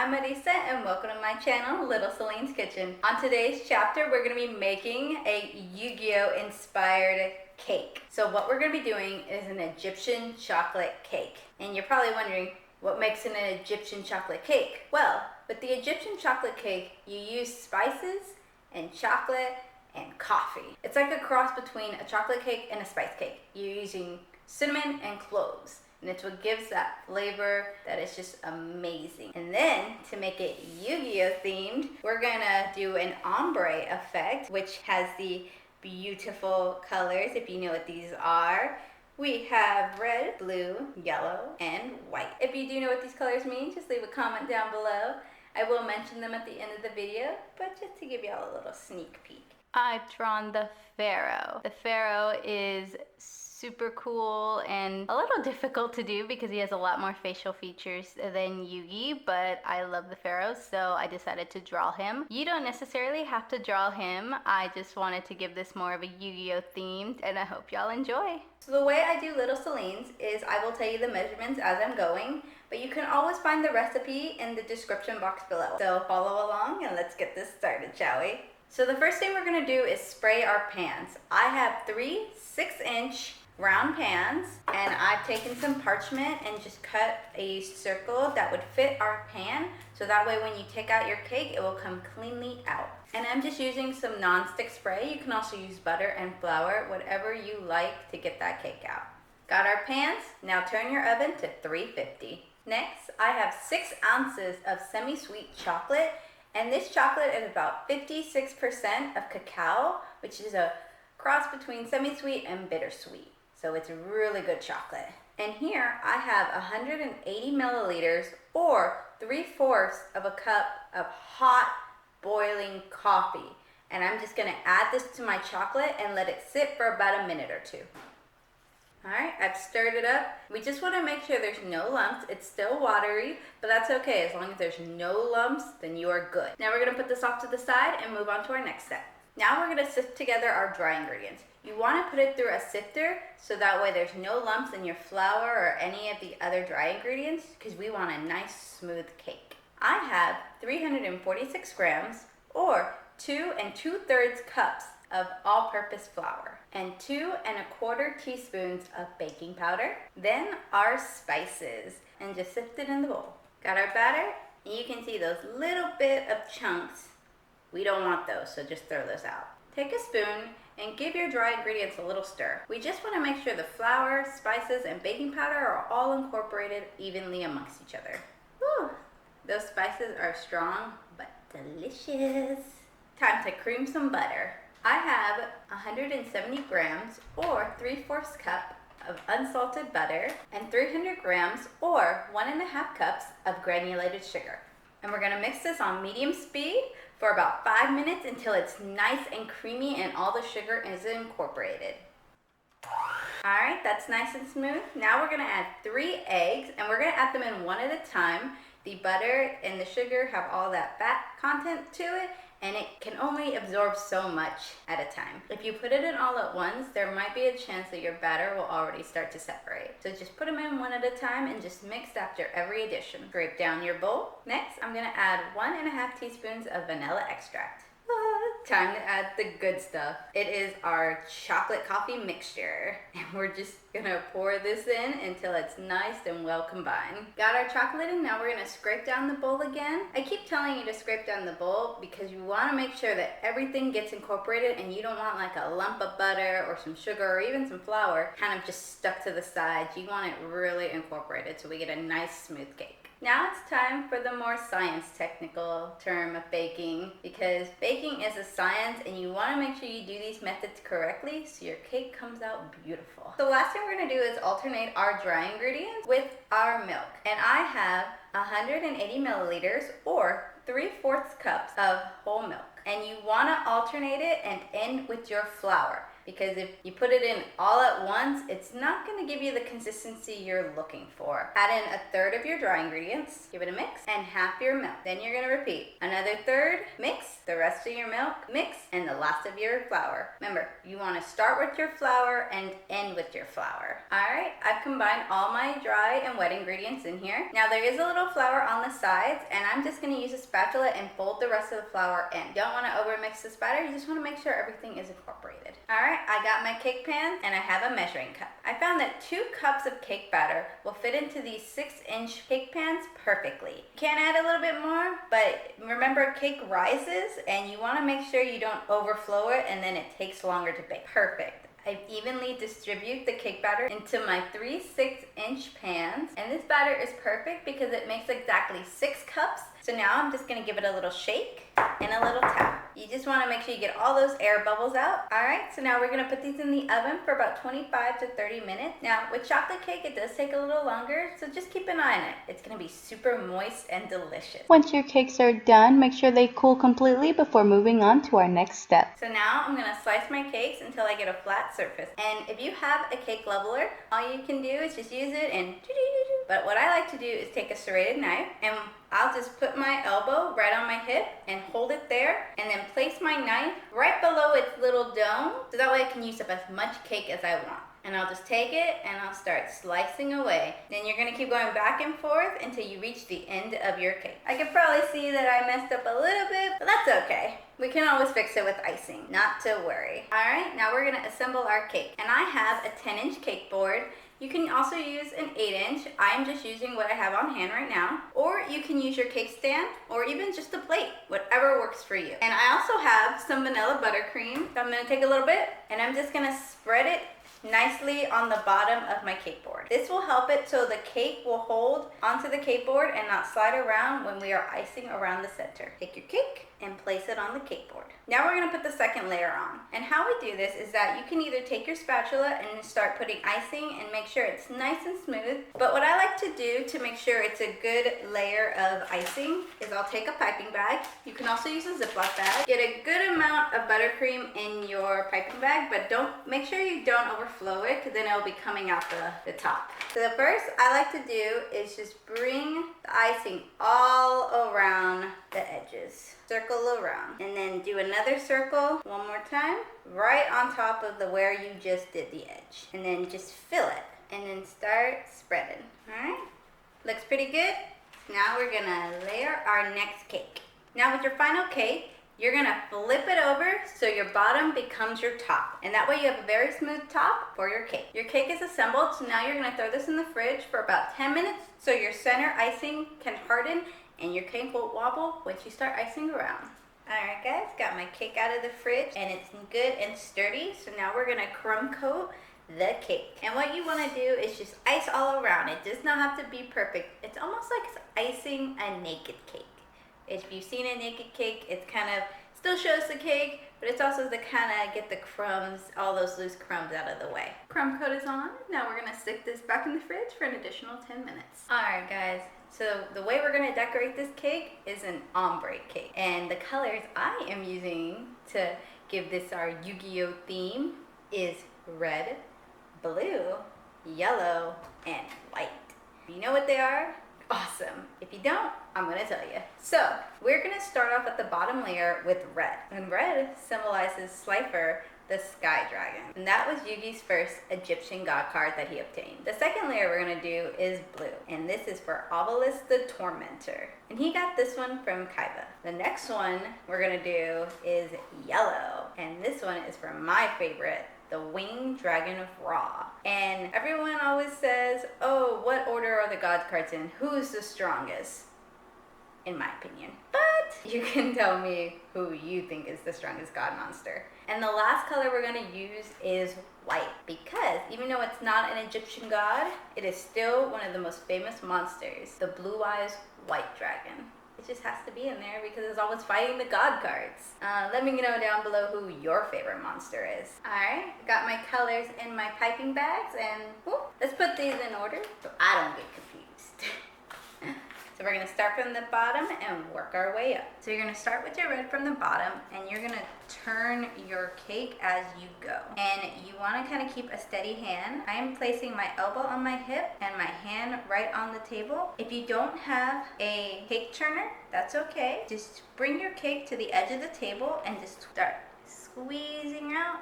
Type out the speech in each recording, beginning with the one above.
I'm Marisa and welcome to my channel, Little Celine's Kitchen. On today's chapter, we're going to be making a Yu-Gi-Oh inspired cake. So what we're going to be doing is an Egyptian chocolate cake. And you're probably wondering, what makes an Egyptian chocolate cake? Well, with the Egyptian chocolate cake, you use spices and chocolate and coffee. It's like a cross between a chocolate cake and a spice cake. You're using cinnamon and cloves. And it's what gives that flavor that is just amazing. And then to make it Yu-Gi-Oh themed, we're gonna do an ombre effect, which has the beautiful colors, if you know what these are. We have red, blue, yellow, and white. If you do know what these colors mean, just leave a comment down below. I will mention them at the end of the video, but just to give y'all a little sneak peek. I've drawn the pharaoh. The pharaoh is super cool and a little difficult to do because he has a lot more facial features than Yugi, but I love the pharaoh, so I decided to draw him. You don't necessarily have to draw him. I just wanted to give this more of a Yu-Gi-Oh themed, and I hope y'all enjoy. So the way I do Little Celine's is I will tell you the measurements as I'm going, but you can always find the recipe in the description box below. So follow along and let's get this started, shall we? So the first thing we're gonna do is spray our pans. I have 3 6-inch round pans, and I've taken some parchment and just cut a circle that would fit our pan, so that way when you take out your cake, it will come cleanly out. And I'm just using some non-stick spray. You can also use butter and flour, whatever you like to get that cake out. Got our pans? Now turn your oven to 350. Next, I have 6 ounces of semi-sweet chocolate, and this chocolate is about 56% of cacao, which is a cross between semi-sweet and bittersweet. So it's really good chocolate. And here I have 180 milliliters or 3/4 of a cup of hot boiling coffee. And I'm just gonna add this to my chocolate and let it sit for about a minute or two. All right, I've stirred it up. We just wanna make sure there's no lumps. It's still watery, but that's okay. As long as there's no lumps, then you are good. Now we're gonna put this off to the side and move on to our next step. Now we're gonna sift together our dry ingredients. You wanna put it through a sifter so that way there's no lumps in your flour or any of the other dry ingredients, because we want a nice smooth cake. I have 346 grams or 2 2/3 cups of all-purpose flour and 2 1/4 teaspoons of baking powder. Then our spices, and just sift it in the bowl. Got our batter, and you can see those little bit of chunks. We don't want those, so just throw those out. Take a spoon and give your dry ingredients a little stir. We just want to make sure the flour, spices, and baking powder are all incorporated evenly amongst each other. Whew, those spices are strong but delicious. Time to cream some butter. I have 170 grams or 3/4 cup of unsalted butter and 300 grams or 1.5 cups of granulated sugar. And we're gonna mix this on medium speed for about 5 minutes until it's nice and creamy and all the sugar is incorporated. All right, that's nice and smooth. Now we're gonna add 3 eggs, and we're gonna add them in one at a time. The butter and the sugar have all that fat content to it, and it can only absorb so much at a time. If you put it in all at once, there might be a chance that your batter will already start to separate. So just put them in one at a time and just mix after every addition. Scrape down your bowl. Next, I'm gonna add 1.5 teaspoons of vanilla extract. Time to add the good stuff. It is our chocolate coffee mixture, and we're just gonna pour this in until it's nice and well combined. Got our chocolate in, now we're gonna scrape down the bowl again. I keep telling you to scrape down the bowl because you wanna make sure that everything gets incorporated and you don't want like a lump of butter or some sugar or even some flour kind of just stuck to the sides. You want it really incorporated so we get a nice smooth cake. Now it's time for the more science technical term of baking, because baking is a science and you want to make sure you do these methods correctly so your cake comes out beautiful. The last thing we're going to do is alternate our dry ingredients with our milk. And I have 180 milliliters or 3/4 cups of whole milk. And you want to alternate it and end with your flour. because if you put it in all at once, it's not going to give you the consistency you're looking for. Add in a third of your dry ingredients, give it a mix, and half your milk. Then you're going to repeat. Another third, mix, the rest of your milk, mix, and the last of your flour. Remember, you want to start with your flour and end with your flour. Alright, I've combined all my dry and wet ingredients in here. Now there is a little flour on the sides, and I'm just going to use a spatula and fold the rest of the flour in. You don't want to overmix this batter, you just want to make sure everything is incorporated. Alright, I got my cake pan and I have a measuring cup. I found that 2 cups of cake batter will fit into these 6-inch cake pans perfectly. You can add a little bit more, but remember, cake rises and you want to make sure you don't overflow it and then it takes longer to bake. Perfect. I evenly distribute the cake batter into my 3 6-inch pans, and this batter is perfect because it makes exactly 6 cups. So now I'm just going to give it a little shake and a little tap. You just want to make sure you get all those air bubbles out. Alright, so now we're going to put these in the oven for about 25 to 30 minutes. Now with chocolate cake, it does take a little longer, so just keep an eye on it. It's going to be super moist and delicious. Once your cakes are done, make sure they cool completely before moving on to our next step. So now I'm going to slice my cakes until I get a flat surface. And if you have a cake leveler, all you can do is just use it and but what I like to do is take a serrated knife, and I'll just put my elbow right on my hip and hold it there, and then place my knife right below its little dome, so that way I can use up as much cake as I want. And I'll just take it and I'll start slicing away. Then you're gonna keep going back and forth until you reach the end of your cake. I can probably see that I messed up a little bit, but that's okay. We can always fix it with icing, not to worry. Alright, now we're gonna assemble our cake. And I have a 10-inch cake board. You can also use an 8-inch. I'm just using what I have on hand right now. Or you can use your cake stand, or even just a plate, whatever works for you. And I also have some vanilla buttercream. So I'm gonna take a little bit, and I'm just gonna spread it nicely on the bottom of my cake board. This will help it so the cake will hold onto the cake board and not slide around when we are icing around the center. Take your cake and place it on the cake board. Now we're going to put the second layer on. And how we do this is that you can either take your spatula and start putting icing and make sure it's nice and smooth. But what I like to do to make sure it's a good layer of icing is I'll take a piping bag. You can also use a Ziploc bag. Get a good amount of buttercream in your piping bag, but make sure you don't overflow it, because then it'll be coming out the top. So the first I like to do is just bring the icing all around the edges. Circle around, and then do another circle one more time right on top of where you just did the edge, and then just fill it and then start spreading. Alright, looks pretty good. Now we're gonna layer our next cake. Now with your final cake, you're gonna flip it over so your bottom becomes your top, and that way you have a very smooth top for your cake. Your cake is assembled, so now you're gonna throw this in the fridge for about 10 minutes so your center icing can harden and your cake won't wobble once you start icing around. Alright guys, got my cake out of the fridge and it's good and sturdy, so now we're gonna crumb coat the cake. And what you want to do is just ice all around. It does not have to be perfect. It's almost like it's icing a naked cake. If you've seen a naked cake, it's kind of still shows the cake, but it's also to kind of get the crumbs, all those loose crumbs out of the way. Crumb coat is on. Now we're gonna stick this back in the fridge for an additional 10 minutes. Alright guys, so the way we're gonna decorate this cake is an ombre cake. And the colors I am using to give this our Yu-Gi-Oh theme is red, blue, yellow, and white. You know what they are? Awesome. If you don't, I'm going to tell you. So, we're going to start off at the bottom layer with red. And red symbolizes Slifer, the sky dragon. And that was Yugi's first Egyptian god card that he obtained. The second layer we're going to do is blue. And this is for Obelisk the Tormentor. And he got this one from Kaiba. The next one we're going to do is yellow. And this one is for my favorite, the Winged Dragon of Ra. And everyone always says, oh, what order are the god cards in? Who's the strongest? In my opinion. But you can tell me who you think is the strongest god monster. And the last color we're going to use is white, because even though it's not an Egyptian god, it is still one of the most famous monsters, the Blue Eyes White Dragon. It just has to be in there because it's always fighting the god cards. Let me know down below who your favorite monster is. Alright, got my colors in my piping bags, and let's put these in order so I don't get confused. So we're gonna start from the bottom and work our way up. So you're gonna start with your red from the bottom and you're gonna turn your cake as you go. And you wanna kind of keep a steady hand. I am placing my elbow on my hip and my hand right on the table. If you don't have a cake turner, that's okay. Just bring your cake to the edge of the table and just start squeezing out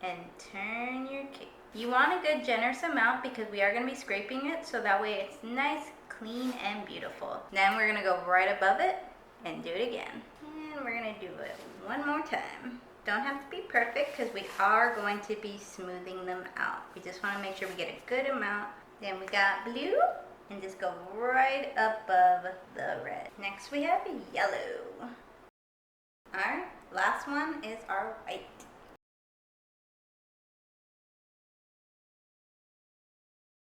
and turn your cake. You want a good generous amount because we are going to be scraping it, so that way it's nice, clean, and beautiful. Then we're going to go right above it and do it again. And we're going to do it one more time. Don't have to be perfect because we are going to be smoothing them out. We just want to make sure we get a good amount. Then we got blue and just go right above the red. Next we have yellow. Alright, last one is our white.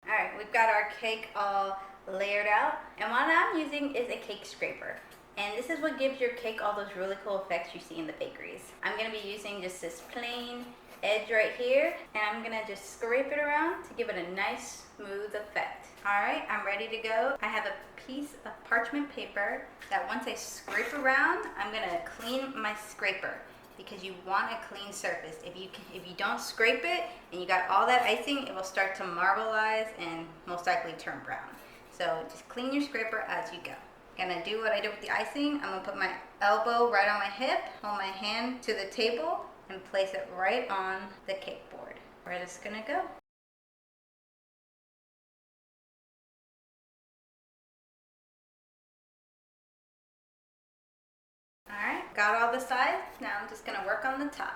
Alright, we've got our cake all layered out, and what I'm using is a cake scraper. And this is what gives your cake all those really cool effects you see in the bakeries. I'm going to be using just this plain edge right here, and I'm going to just scrape it around to give it a nice smooth effect. Alright, I'm ready to go. I have a piece of parchment paper that once I scrape around, I'm going to clean my scraper, because you want a clean surface. If you don't scrape it and you got all that icing, it will start to marbleize and most likely turn brown. So just clean your scraper as you go. Gonna do what I did with the icing. I'm gonna put my elbow right on my hip, hold my hand to the table, and place it right on the cake board. We're just gonna go. Alright, got all the sides. Now I'm just gonna work on the top.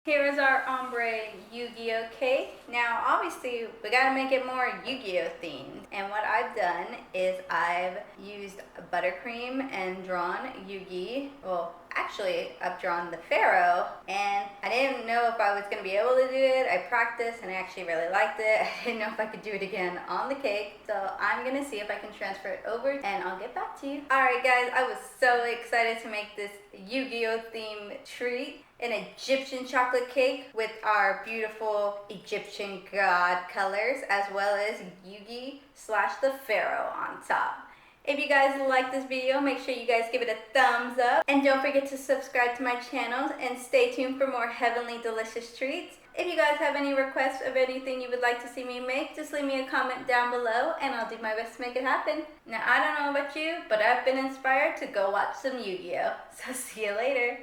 Here is our ombre Yu-Gi-Oh cake. Now obviously we gotta make it more Yu-Gi-Oh themed. And what I've done is I've used buttercream and drawn Yu-Gi. Well, actually I've drawn the Pharaoh, and I didn't know if I was gonna be able to do it. I practiced and I actually really liked it. I didn't know if I could do it again on the cake. So I'm gonna see if I can transfer it over and I'll get back to you. Alright guys, I was so excited to make this Yu-Gi-Oh theme treat. An Egyptian chocolate cake with our beautiful Egyptian god colors, as well as Yu-Gi / the Pharaoh on top. If you guys like this video, make sure you guys give it a thumbs up. And don't forget to subscribe to my channel and stay tuned for more heavenly delicious treats. If you guys have any requests of anything you would like to see me make, just leave me a comment down below and I'll do my best to make it happen. Now, I don't know about you, but I've been inspired to go watch some Yu-Gi-Oh! So see you later.